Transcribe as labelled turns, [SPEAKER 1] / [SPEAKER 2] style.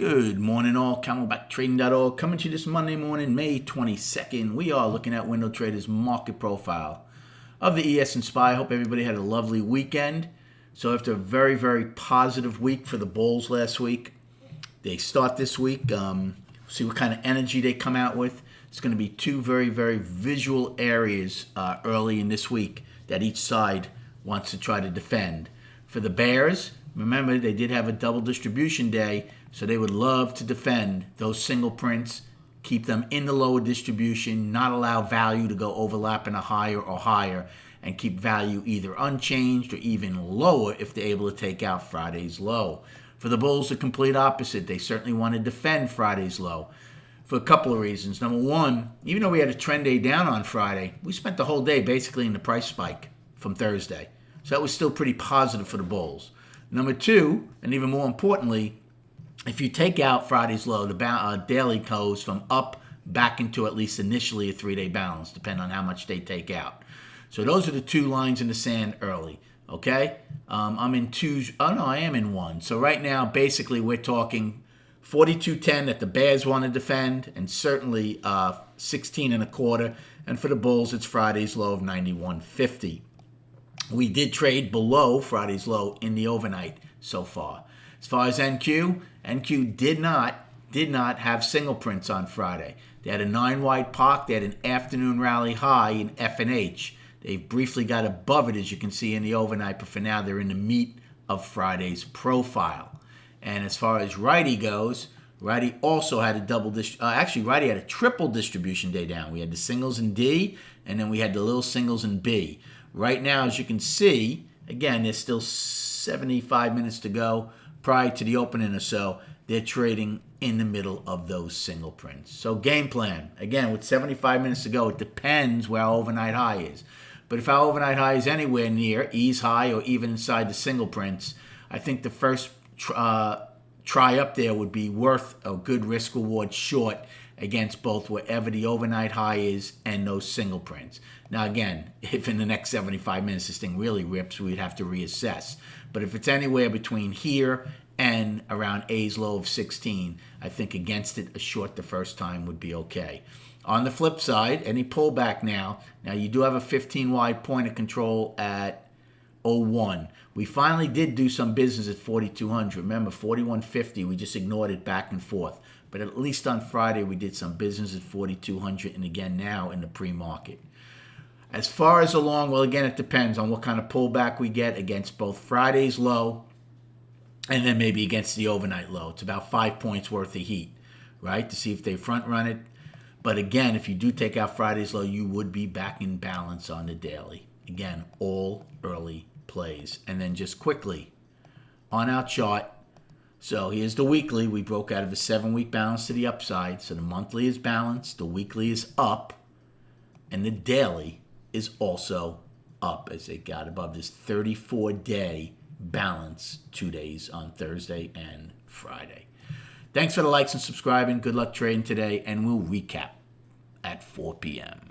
[SPEAKER 1] Good morning all, CamelbackTrading.org coming to you this Monday morning, May 22nd. We are looking at Window Trader's market profile of the ES&SPY. I hope everybody had a lovely weekend. So after a very, very positive week for the Bulls last week, they start this week. See what kind of energy they come out with. It's going to be two very, very visual areas early in this week that each side wants to try to defend. For the Bears, remember they did have a double distribution day, so they would love to defend those single prints, keep them in the lower distribution, not allow value to go overlapping a higher or higher, and keep value either unchanged or even lower if they're able to take out Friday's low. For the Bulls, the complete opposite. They certainly want to defend Friday's low for a couple of reasons. Number one, even though we had a trend day down on Friday, we spent the whole day basically in the price spike from Thursday. So that was still pretty positive for the Bulls. Number two, and even more importantly, if you take out Friday's low, the daily goes from up back into at least initially a 3-day balance, depending on how much they take out. So those are the two lines in the sand early, okay? I'm in two. Oh, no, I am in one. So right now, basically, we're talking 42.10 that the Bears want to defend, and certainly 16 and a quarter. And for the Bulls, it's Friday's low of 91.50. We did trade below Friday's low in the overnight so far. As far as NQ did not have single prints on Friday. They had a 9-wide POC. They had an afternoon rally high in F&H. They briefly got above it, as you can see in the overnight, but for now they're in the meat of Friday's profile. And as far as righty goes, righty also had a righty had a triple distribution day down. We had the singles in D, and then we had the little singles in B. Right now, as you can see, again, there's still 75 minutes to go prior to the opening or so. They're trading in the middle of those single prints. So game plan, again, with 75 minutes to go, it depends where our overnight high is. But if our overnight high is anywhere near E's high or even inside the single prints, I think the first try up there would be worth a good risk reward short against both wherever the overnight high is and those single prints. Now again, if in the next 75 minutes this thing really rips, we'd have to reassess. But if it's anywhere between here and around A's low of 16, I think against it a short the first time would be okay. On the flip side, any pullback now you do have a 15-wide point of control at 01. We finally did do some business at 4,200. Remember, 41.50, we just ignored it back and forth. But at least on Friday, we did some business at 4,200, and again now in the pre-market. As far as along, well, again, it depends on what kind of pullback we get against both Friday's low and then maybe against the overnight low. It's about 5 points worth of heat, right, to see if they front run it. But again, if you do take out Friday's low, you would be back in balance on the daily. Again, all early plays. And then just quickly on our chart, so here's the weekly. We broke out of a 7-week balance to the upside. So the monthly is balanced, the weekly is up, and the daily is also up as they got above this 34-day balance 2 days on Thursday and Friday. Thanks for the likes and subscribing. Good luck trading today, and we'll recap at 4 p.m.